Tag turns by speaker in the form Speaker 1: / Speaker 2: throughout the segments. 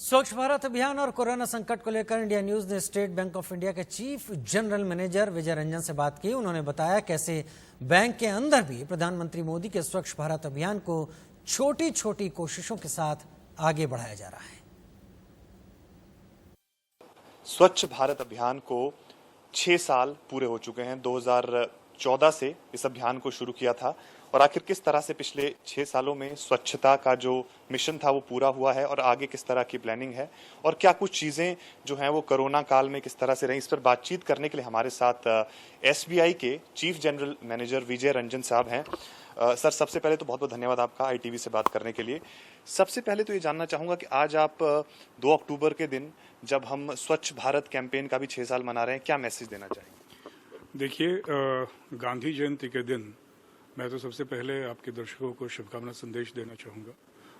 Speaker 1: स्वच्छ भारत अभियान और कोरोना संकट को लेकर इंडिया न्यूज ने स्टेट बैंक ऑफ इंडिया के चीफ जनरल मैनेजर विजय रंजन से बात की। उन्होंने बताया कैसे बैंक के अंदर भी प्रधानमंत्री मोदी के स्वच्छ भारत अभियान को छोटी छोटी कोशिशों के साथ आगे बढ़ाया जा रहा है।
Speaker 2: स्वच्छ भारत अभियान को 6 साल पूरे हो चुके हैं। 2014 से इस अभियान को शुरू किया था और आखिर किस तरह से पिछले 6 सालों में स्वच्छता का जो मिशन था वो पूरा हुआ है और आगे किस तरह की प्लानिंग है और क्या कुछ चीजें जो हैं वो कोरोना काल में किस तरह से रही, इस पर बातचीत करने के लिए हमारे साथ एसबीआई के चीफ जनरल मैनेजर विजय रंजन साहब हैं। सर, सबसे पहले तो बहुत बहुत धन्यवाद आपका आईटीवी से बात करने के लिए। सबसे पहले तो ये जानना चाहूंगा कि आज आप 2 अक्टूबर के दिन जब हम स्वच्छ भारत कैंपेन का भी 6 साल मना रहे हैं, क्या मैसेज देना चाहेंगे?
Speaker 3: देखिए, गांधी जयंती के दिन मैं तो सबसे पहले आपके दर्शकों को शुभकामना संदेश देना चाहूँगा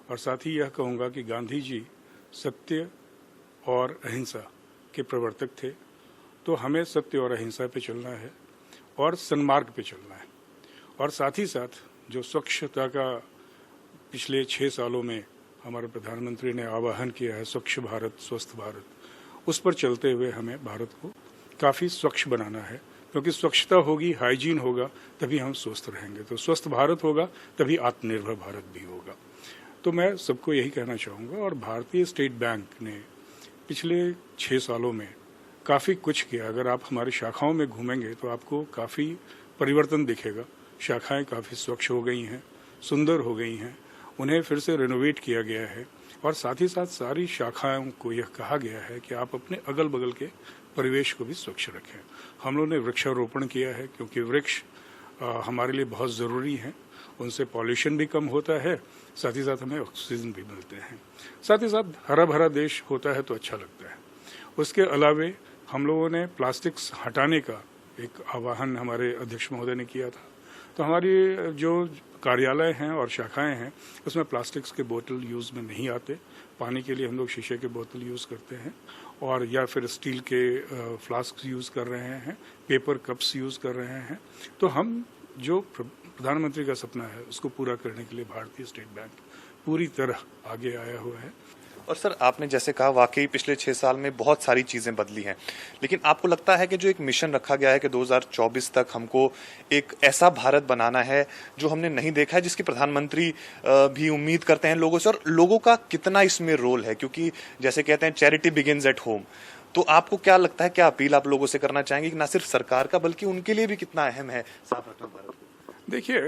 Speaker 3: और साथ ही यह कहूँगा कि गांधी जी सत्य और अहिंसा के प्रवर्तक थे, तो हमें सत्य और अहिंसा पे चलना है और सन्मार्ग पे चलना है। और साथ ही साथ जो स्वच्छता का पिछले 6 सालों में हमारे प्रधानमंत्री ने आह्वान किया है, स्वच्छ भारत स्वस्थ भारत, उस पर चलते हुए हमें भारत को काफ़ी स्वच्छ बनाना है, क्योंकि स्वच्छता होगी, हाइजीन होगा, तभी हम स्वस्थ रहेंगे। तो स्वस्थ भारत होगा तभी आत्मनिर्भर भारत भी होगा। तो मैं सबको यही कहना चाहूँगा। और भारतीय स्टेट बैंक ने पिछले 6 सालों में काफ़ी कुछ किया। अगर आप हमारी शाखाओं में घूमेंगे तो आपको काफ़ी परिवर्तन दिखेगा। शाखाएं काफ़ी स्वच्छ हो गई हैं, सुंदर हो गई हैं, उन्हें फिर से रिनोवेट किया गया है और साथ ही साथ सारी शाखाओं को यह कहा गया है कि आप अपने अगल बगल के परिवेश को भी स्वच्छ रखें। हम लोगों ने वृक्षारोपण किया है, क्योंकि वृक्ष हमारे लिए बहुत ज़रूरी हैं। उनसे पॉल्यूशन भी कम होता है, साथ ही साथ हमें ऑक्सीजन भी मिलते हैं। साथ ही साथ हरा भरा देश होता है तो अच्छा लगता है। उसके अलावे हम लोगों ने प्लास्टिक्स हटाने का एक आह्वान हमारे अध्यक्ष महोदय ने किया था। तो हमारी जो कार्यालय हैं और शाखाएं हैं उसमें प्लास्टिक्स के बोतल यूज़ में नहीं आते। पानी के लिए हम लोग शीशे के बोतल यूज़ करते हैं और या फिर स्टील के फ्लास्क यूज़ कर रहे हैं, पेपर कप्स यूज़ कर रहे हैं। तो हम जो प्रधानमंत्री का सपना है उसको पूरा करने के लिए भारतीय स्टेट बैंक पूरी तरह आगे आया हुआ है।
Speaker 2: और सर, आपने जैसे कहा, वाकई पिछले 6 साल में बहुत सारी चीजें बदली हैं, लेकिन आपको लगता है कि जो एक मिशन रखा गया है कि 2024 तक हमको एक ऐसा भारत बनाना है जो हमने नहीं देखा है, जिसकी प्रधानमंत्री भी उम्मीद करते हैं लोगों से, और लोगों का कितना इसमें रोल है? क्योंकि जैसे कहते हैं चैरिटी बिगिंस एट होम, तो आपको क्या लगता है, क्या अपील आप लोगों से करना चाहेंगे कि ना सिर्फ सरकार का बल्कि उनके लिए भी कितना अहम है साफ रखना भारत को?
Speaker 3: देखिए,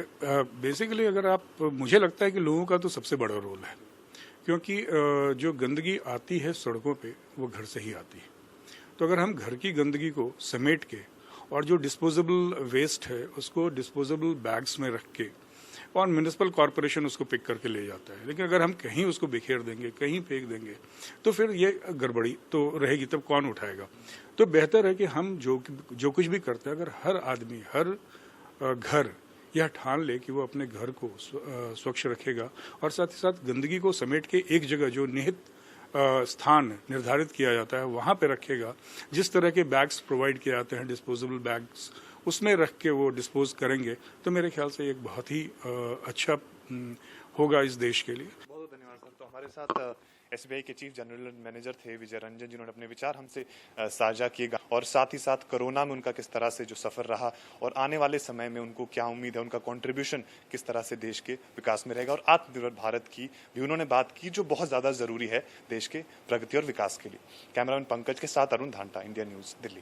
Speaker 3: बेसिकली अगर आप, मुझे लगता है कि लोगों का तो सबसे बड़ा रोल है, क्योंकि जो गंदगी आती है सड़कों पे वो घर से ही आती है। तो अगर हम घर की गंदगी को समेट के और जो डिस्पोजेबल वेस्ट है उसको डिस्पोजेबल बैग्स में रख के, और म्यूनिसिपल कॉरपोरेशन उसको पिक करके ले जाता है, लेकिन अगर हम कहीं उसको बिखेर देंगे, कहीं फेंक देंगे, तो फिर ये गड़बड़ी तो रहेगी, तब कौन उठाएगा? तो बेहतर है कि हम जो कुछ भी करते हैं, अगर हर आदमी, हर घर यह ठान ले कि वो अपने घर को स्वच्छ रखेगा और साथ ही साथ गंदगी को समेट के एक जगह जो निहित स्थान निर्धारित किया जाता है वहाँ पे रखेगा। जिस तरह के बैग्स प्रोवाइड किए जाते हैं, डिस्पोजेबल बैग्स, उसमें रख के वो डिस्पोज करेंगे, तो मेरे ख्याल से एक बहुत ही अच्छा होगा इस देश के लिए।
Speaker 2: बहुत धन्यवाद सर। तो हमारे साथ एसबीआई के चीफ जनरल मैनेजर थे विजय रंजन, जिन्होंने अपने विचार हमसे साझा किए और साथ ही साथ कोरोना में उनका किस तरह से जो सफर रहा और आने वाले समय में उनको क्या उम्मीद है, उनका कंट्रीब्यूशन किस तरह से देश के विकास में रहेगा, और आत्मनिर्भर भारत की भी उन्होंने बात की, जो बहुत ज्यादा जरूरी है देश के प्रगति और विकास के लिए। कैमरामैन पंकज के साथ अरुण धांटा, इंडिया न्यूज, दिल्ली।